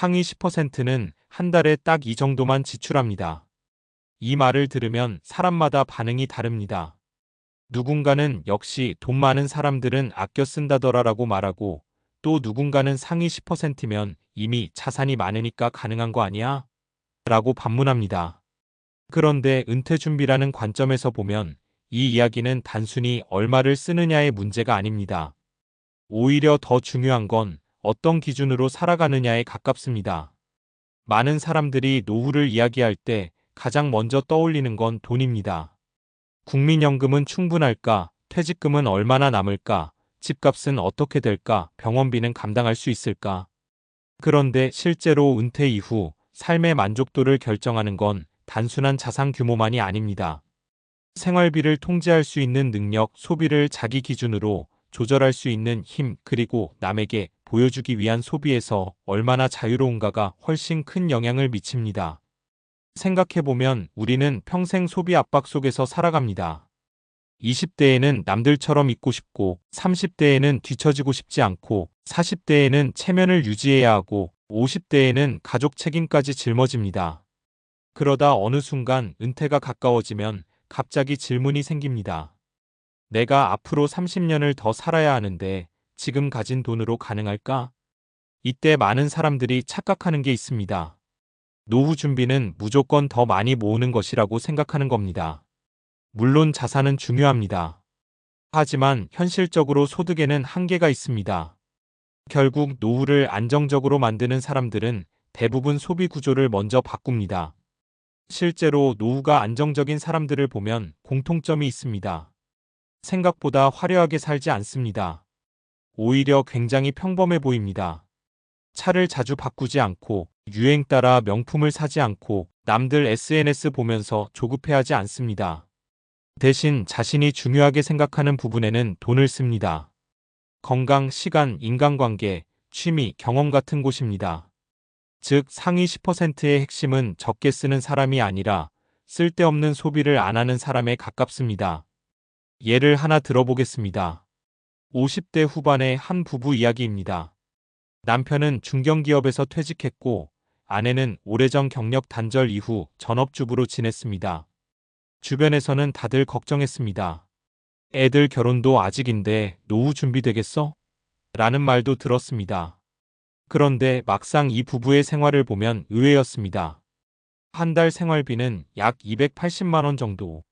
상위 10%는 한 달에 딱 이 정도만 지출합니다. 이 말을 들으면 사람마다 반응이 다릅니다. 누군가는 역시 돈 많은 사람들은 아껴 쓴다더라라고 말하고, 또 누군가는 상위 10%면 이미 자산이 많으니까 가능한 거 아니야? 라고 반문합니다. 그런데 은퇴 준비라는 관점에서 보면 이 이야기는 단순히 얼마를 쓰느냐의 문제가 아닙니다. 오히려 더 중요한 건 어떤 기준으로 살아가느냐에 가깝습니다. 많은 사람들이 노후를 이야기할 때 가장 먼저 떠올리는 건 돈입니다. 국민연금은 충분할까? 퇴직금은 얼마나 남을까? 집값은 어떻게 될까? 병원비는 감당할 수 있을까? 그런데 실제로 은퇴 이후 삶의 만족도를 결정하는 건 단순한 자산 규모만이 아닙니다. 생활비를 통제할 수 있는 능력, 소비를 자기 기준으로 조절할 수 있는 힘, 그리고 남에게 보여주기 위한 소비에서 얼마나 자유로운가가 훨씬 큰 영향을 미칩니다. 생각해보면 우리는 평생 소비 압박 속에서 살아갑니다. 20대에는 남들처럼 있고 싶고, 30대에는 뒤처지고 싶지 않고, 40대에는 체면을 유지해야 하고, 50대에는 가족 책임까지 짊어집니다. 그러다 어느 순간 은퇴가 가까워지면 갑자기 질문이 생깁니다. 내가 앞으로 30년을 더 살아야 하는데 지금 가진 돈으로 가능할까? 이때 많은 사람들이 착각하는 게 있습니다. 노후 준비는 무조건 더 많이 모으는 것이라고 생각하는 겁니다. 물론 자산은 중요합니다. 하지만 현실적으로 소득에는 한계가 있습니다. 결국 노후를 안정적으로 만드는 사람들은 대부분 소비 구조를 먼저 바꿉니다. 실제로 노후가 안정적인 사람들을 보면 공통점이 있습니다. 생각보다 화려하게 살지 않습니다. 오히려 굉장히 평범해 보입니다. 차를 자주 바꾸지 않고, 유행 따라 명품을 사지 않고, 남들 SNS 보면서 조급해하지 않습니다. 대신 자신이 중요하게 생각하는 부분에는 돈을 씁니다. 건강, 시간, 인간관계, 취미, 경험 같은 곳입니다. 즉 상위 10%의 핵심은 적게 쓰는 사람이 아니라 쓸데없는 소비를 안 하는 사람에 가깝습니다. 예를 하나 들어보겠습니다. 50대 후반의 한 부부 이야기입니다. 남편은 중견기업에서 퇴직했고 아내는 오래전 경력 단절 이후 전업주부로 지냈습니다. 주변에서는 다들 걱정했습니다. 애들 결혼도 아직인데 노후 준비되겠어? 라는 말도 들었습니다. 그런데 막상 이 부부의 생활을 보면 의외였습니다. 한 달 생활비는 약 280만 원 정도.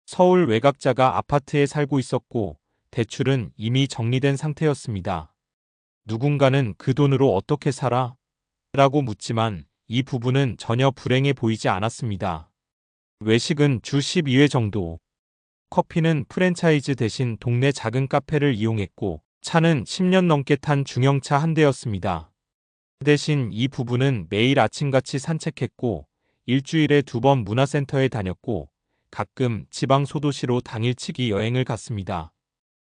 서울 외곽자가 아파트에 살고 있었고 대출은 이미 정리된 상태였습니다. 누군가는 그 돈으로 어떻게 살아? 라고 묻지만 이 부부는 전혀 불행해 보이지 않았습니다. 외식은 주 12회 정도. 커피는 프랜차이즈 대신 동네 작은 카페를 이용했고 차는 10년 넘게 탄 중형차 한 대였습니다. 대신 이 부부는 매일 아침같이 산책했고 일주일에 2번 문화센터에 다녔고 가끔 지방 소도시로 당일치기 여행을 갔습니다.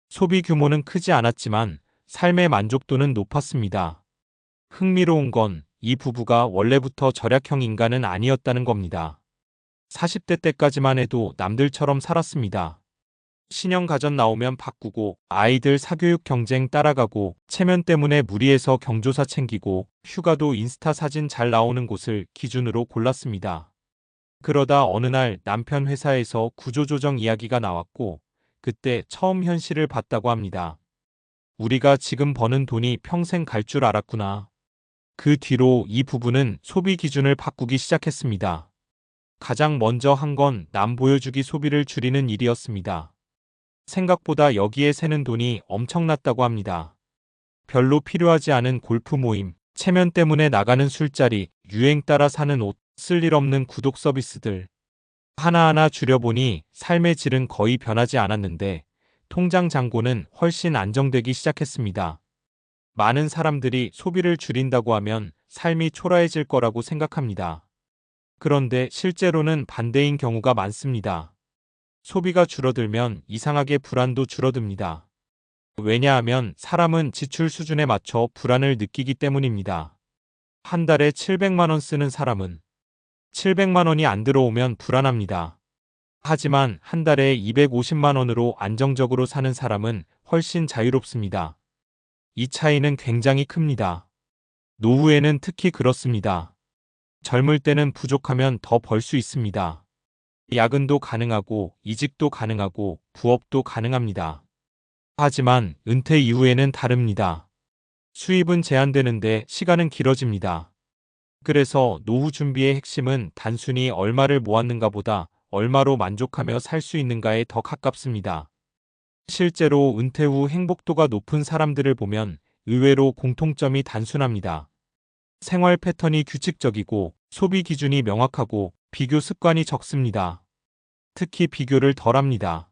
소비 규모는 크지 않았지만 삶의 만족도는 높았습니다. 흥미로운 건 이 부부가 원래부터 절약형 인간은 아니었다는 겁니다. 40대 때까지만 해도 남들처럼 살았습니다. 신형가전 나오면 바꾸고 아이들 사교육 경쟁 따라가고 체면 때문에 무리해서 경조사 챙기고 휴가도 인스타 사진 잘 나오는 곳을 기준으로 골랐습니다. 그러다 어느 날 남편 회사에서 구조조정 이야기가 나왔고 그때 처음 현실을 봤다고 합니다. 우리가 지금 버는 돈이 평생 갈 줄 알았구나. 그 뒤로 이 부부는 소비 기준을 바꾸기 시작했습니다. 가장 먼저 한 건 남 보여주기 소비를 줄이는 일이었습니다. 생각보다 여기에 새는 돈이 엄청났다고 합니다. 별로 필요하지 않은 골프 모임, 체면 때문에 나가는 술자리, 유행 따라 사는 옷, 쓸일 없는 구독 서비스들. 하나하나 줄여보니 삶의 질은 거의 변하지 않았는데 통장 잔고는 훨씬 안정되기 시작했습니다. 많은 사람들이 소비를 줄인다고 하면 삶이 초라해질 거라고 생각합니다. 그런데 실제로는 반대인 경우가 많습니다. 소비가 줄어들면 이상하게 불안도 줄어듭니다. 왜냐하면 사람은 지출 수준에 맞춰 불안을 느끼기 때문입니다. 한 달에 700만 원 쓰는 사람은 700만 원이 안 들어오면 불안합니다. 하지만 한 달에 250만 원으로 안정적으로 사는 사람은 훨씬 자유롭습니다. 이 차이는 굉장히 큽니다. 노후에는 특히 그렇습니다. 젊을 때는 부족하면 더 벌 수 있습니다. 야근도 가능하고 이직도 가능하고 부업도 가능합니다. 하지만 은퇴 이후에는 다릅니다. 수입은 제한되는데 시간은 길어집니다. 그래서 노후 준비의 핵심은 단순히 얼마를 모았는가 보다 얼마로 만족하며 살 수 있는가에 더 가깝습니다. 실제로 은퇴 후 행복도가 높은 사람들을 보면 의외로 공통점이 단순합니다. 생활 패턴이 규칙적이고 소비 기준이 명확하고 비교 습관이 적습니다. 특히 비교를 덜 합니다.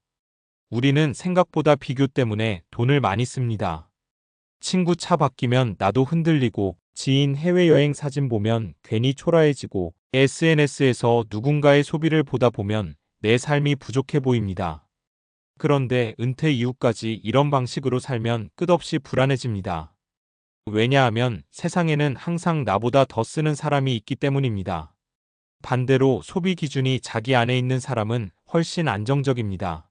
우리는 생각보다 비교 때문에 돈을 많이 씁니다. 친구 차 바뀌면 나도 흔들리고 지인 해외여행 사진 보면 괜히 초라해지고 SNS에서 누군가의 소비를 보다 보면 내 삶이 부족해 보입니다. 그런데 은퇴 이후까지 이런 방식으로 살면 끝없이 불안해집니다. 왜냐하면 세상에는 항상 나보다 더 쓰는 사람이 있기 때문입니다. 반대로 소비 기준이 자기 안에 있는 사람은 훨씬 안정적입니다.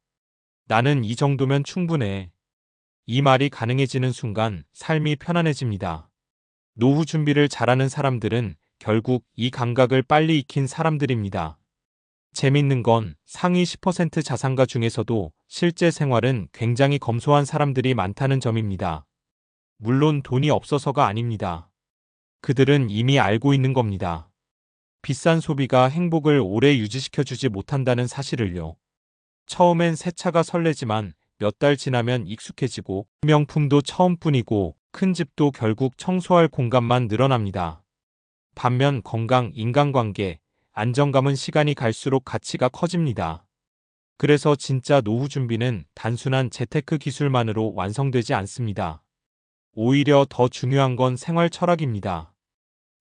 나는 이 정도면 충분해. 이 말이 가능해지는 순간 삶이 편안해집니다. 노후 준비를 잘하는 사람들은 결국 이 감각을 빨리 익힌 사람들입니다. 재밌는 건 상위 10% 자산가 중에서도 실제 생활은 굉장히 검소한 사람들이 많다는 점입니다. 물론 돈이 없어서가 아닙니다. 그들은 이미 알고 있는 겁니다. 비싼 소비가 행복을 오래 유지시켜주지 못한다는 사실을요. 처음엔 새 차가 설레지만 몇 달 지나면 익숙해지고 명품도 처음뿐이고 큰 집도 결국 청소할 공간만 늘어납니다. 반면 건강, 인간관계, 안정감은 시간이 갈수록 가치가 커집니다. 그래서 진짜 노후 준비는 단순한 재테크 기술만으로 완성되지 않습니다. 오히려 더 중요한 건 생활 철학입니다.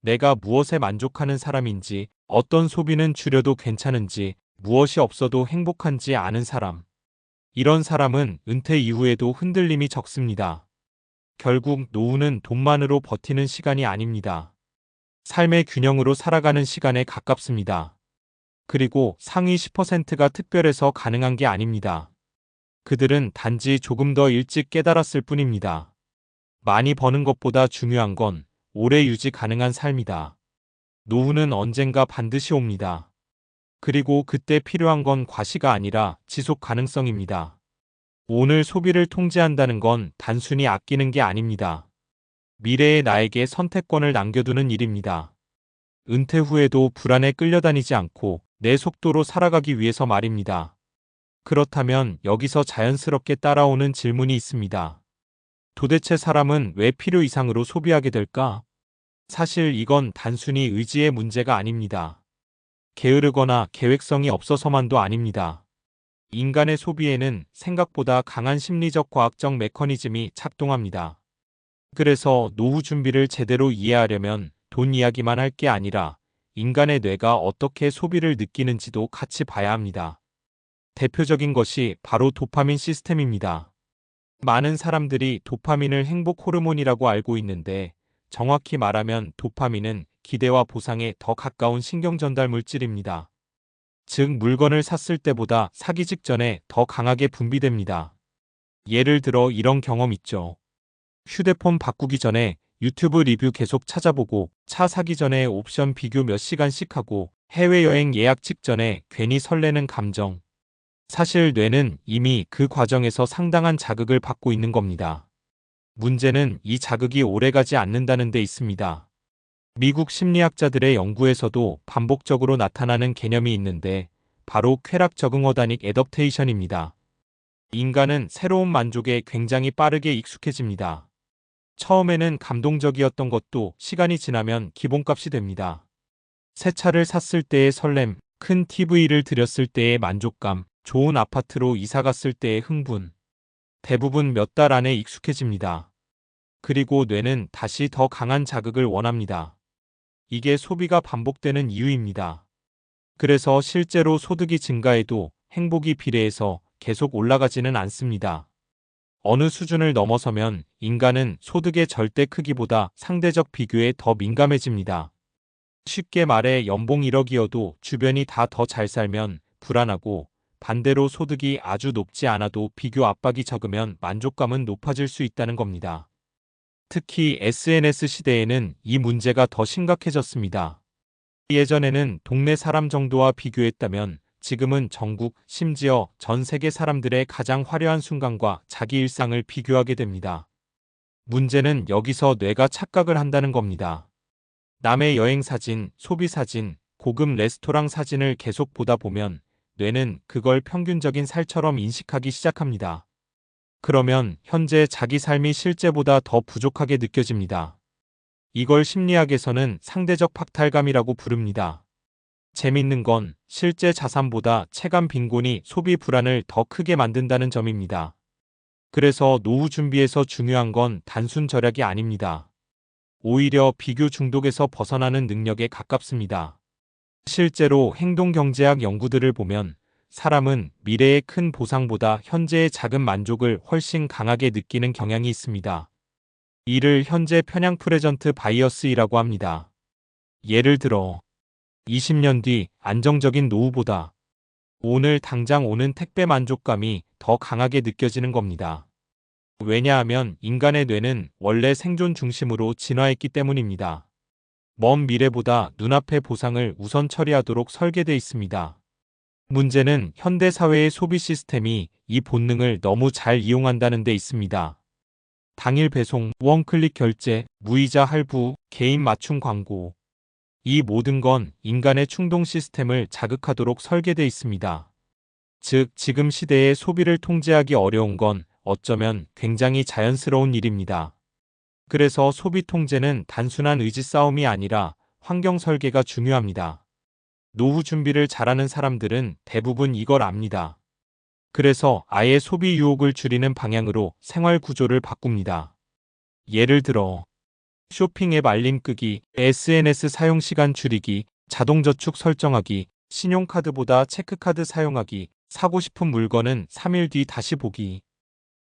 내가 무엇에 만족하는 사람인지, 어떤 소비는 줄여도 괜찮은지, 무엇이 없어도 행복한지 아는 사람. 이런 사람은 은퇴 이후에도 흔들림이 적습니다. 결국 노후는 돈만으로 버티는 시간이 아닙니다. 삶의 균형으로 살아가는 시간에 가깝습니다. 그리고 상위 10%가 특별해서 가능한 게 아닙니다. 그들은 단지 조금 더 일찍 깨달았을 뿐입니다. 많이 버는 것보다 중요한 건 오래 유지 가능한 삶이다. 노후는 언젠가 반드시 옵니다. 그리고 그때 필요한 건 과시가 아니라 지속 가능성입니다. 오늘 소비를 통제한다는 건 단순히 아끼는 게 아닙니다. 미래의 나에게 선택권을 남겨두는 일입니다. 은퇴 후에도 불안에 끌려다니지 않고 내 속도로 살아가기 위해서 말입니다. 그렇다면 여기서 자연스럽게 따라오는 질문이 있습니다. 도대체 사람은 왜 필요 이상으로 소비하게 될까? 사실 이건 단순히 의지의 문제가 아닙니다. 게으르거나 계획성이 없어서만도 아닙니다. 인간의 소비에는 생각보다 강한 심리적 과학적 메커니즘이 작동합니다. 그래서 노후 준비를 제대로 이해하려면 돈 이야기만 할 게 아니라 인간의 뇌가 어떻게 소비를 느끼는지도 같이 봐야 합니다. 대표적인 것이 바로 도파민 시스템입니다. 많은 사람들이 도파민을 행복 호르몬이라고 알고 있는데 정확히 말하면 도파민은 기대와 보상에 더 가까운 신경 전달 물질입니다. 즉 물건을 샀을 때보다 사기 직전에 더 강하게 분비됩니다. 예를 들어 이런 경험 있죠. 휴대폰 바꾸기 전에 유튜브 리뷰 계속 찾아보고 차 사기 전에 옵션 비교 몇 시간씩 하고 해외여행 예약 직전에 괜히 설레는 감정. 사실 뇌는 이미 그 과정에서 상당한 자극을 받고 있는 겁니다. 문제는 이 자극이 오래가지 않는다는 데 있습니다. 미국 심리학자들의 연구에서도 반복적으로 나타나는 개념이 있는데 바로 쾌락 적응 어다닉 애덕테이션입니다. 인간은 새로운 만족에 굉장히 빠르게 익숙해집니다. 처음에는 감동적이었던 것도 시간이 지나면 기본값이 됩니다. 새 차를 샀을 때의 설렘, 큰 TV를 들였을 때의 만족감, 좋은 아파트로 이사 갔을 때의 흥분. 대부분 몇 달 안에 익숙해집니다. 그리고 뇌는 다시 더 강한 자극을 원합니다. 이게 소비가 반복되는 이유입니다. 그래서 실제로 소득이 증가해도 행복이 비례해서 계속 올라가지는 않습니다. 어느 수준을 넘어서면 인간은 소득의 절대 크기보다 상대적 비교에 더 민감해집니다. 쉽게 말해 연봉 1억이어도 주변이 다 더 잘 살면 불안하고 반대로 소득이 아주 높지 않아도 비교 압박이 적으면 만족감은 높아질 수 있다는 겁니다. 특히 SNS 시대에는 이 문제가 더 심각해졌습니다. 예전에는 동네 사람 정도와 비교했다면 지금은 전국, 심지어 전 세계 사람들의 가장 화려한 순간과 자기 일상을 비교하게 됩니다. 문제는 여기서 뇌가 착각을 한다는 겁니다. 남의 여행 사진, 소비 사진, 고급 레스토랑 사진을 계속 보다 보면 뇌는 그걸 평균적인 살처럼 인식하기 시작합니다. 그러면 현재 자기 삶이 실제보다 더 부족하게 느껴집니다. 이걸 심리학에서는 상대적 박탈감이라고 부릅니다. 재밌는 건 실제 자산보다 체감 빈곤이 소비 불안을 더 크게 만든다는 점입니다. 그래서 노후 준비에서 중요한 건 단순 절약이 아닙니다. 오히려 비교 중독에서 벗어나는 능력에 가깝습니다. 실제로 행동경제학 연구들을 보면 사람은 미래의 큰 보상보다 현재의 작은 만족을 훨씬 강하게 느끼는 경향이 있습니다. 이를 현재 편향 프레전트 바이어스이라고 합니다. 예를 들어 20년 뒤 안정적인 노후보다 오늘 당장 오는 택배 만족감이 더 강하게 느껴지는 겁니다. 왜냐하면 인간의 뇌는 원래 생존 중심으로 진화했기 때문입니다. 먼 미래보다 눈앞의 보상을 우선 처리하도록 설계되어 있습니다. 문제는 현대 사회의 소비 시스템이 이 본능을 너무 잘 이용한다는 데 있습니다. 당일 배송, 원클릭 결제, 무이자 할부, 개인 맞춤 광고. 이 모든 건 인간의 충동 시스템을 자극하도록 설계되어 있습니다. 즉, 지금 시대의 소비를 통제하기 어려운 건 어쩌면 굉장히 자연스러운 일입니다. 그래서 소비 통제는 단순한 의지 싸움이 아니라 환경 설계가 중요합니다. 노후 준비를 잘하는 사람들은 대부분 이걸 압니다. 그래서 아예 소비 유혹을 줄이는 방향으로 생활 구조를 바꿉니다. 예를 들어 쇼핑 앱 알림 끄기, SNS 사용 시간 줄이기, 자동저축 설정하기, 신용카드보다 체크카드 사용하기, 사고 싶은 물건은 3일 뒤 다시 보기.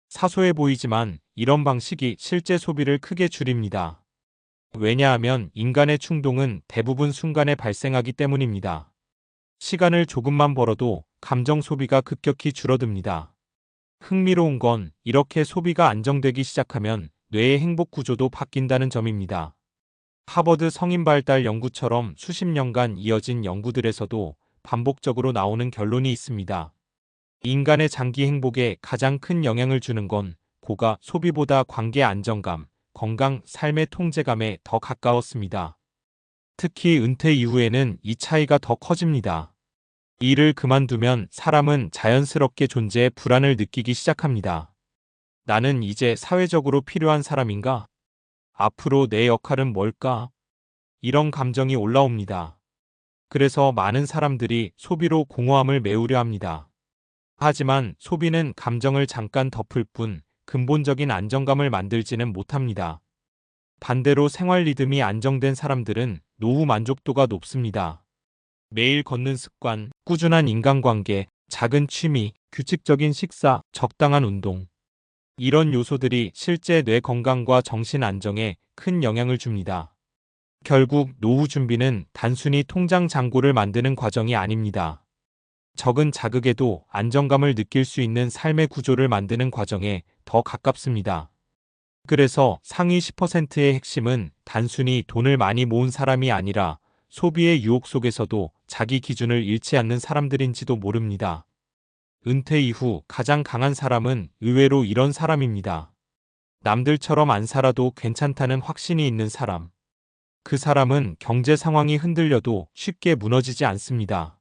사소해 보이지만 이런 방식이 실제 소비를 크게 줄입니다. 왜냐하면 인간의 충동은 대부분 순간에 발생하기 때문입니다. 시간을 조금만 벌어도 감정 소비가 급격히 줄어듭니다. 흥미로운 건 이렇게 소비가 안정되기 시작하면 뇌의 행복 구조도 바뀐다는 점입니다. 하버드 성인 발달 연구처럼 수십 년간 이어진 연구들에서도 반복적으로 나오는 결론이 있습니다. 인간의 장기 행복에 가장 큰 영향을 주는 건 고가 소비보다 관계 안정감, 건강, 삶의 통제감에 더 가까웠습니다. 특히 은퇴 이후에는 이 차이가 더 커집니다. 일을 그만두면 사람은 자연스럽게 존재에 불안을 느끼기 시작합니다. 나는 이제 사회적으로 필요한 사람인가? 앞으로 내 역할은 뭘까? 이런 감정이 올라옵니다. 그래서 많은 사람들이 소비로 공허함을 메우려 합니다. 하지만 소비는 감정을 잠깐 덮을 뿐 근본적인 안정감을 만들지는 못합니다. 반대로 생활 리듬이 안정된 사람들은 노후 만족도가 높습니다. 매일 걷는 습관, 꾸준한 인간관계, 작은 취미, 규칙적인 식사, 적당한 운동. 이런 요소들이 실제 뇌 건강과 정신 안정에 큰 영향을 줍니다. 결국 노후 준비는 단순히 통장 잔고를 만드는 과정이 아닙니다. 적은 자극에도 안정감을 느낄 수 있는 삶의 구조를 만드는 과정에 더 가깝습니다. 그래서 상위 10%의 핵심은 단순히 돈을 많이 모은 사람이 아니라 소비의 유혹 속에서도 자기 기준을 잃지 않는 사람들인지도 모릅니다. 은퇴 이후 가장 강한 사람은 의외로 이런 사람입니다. 남들처럼 안 살아도 괜찮다는 확신이 있는 사람. 그 사람은 경제 상황이 흔들려도 쉽게 무너지지 않습니다.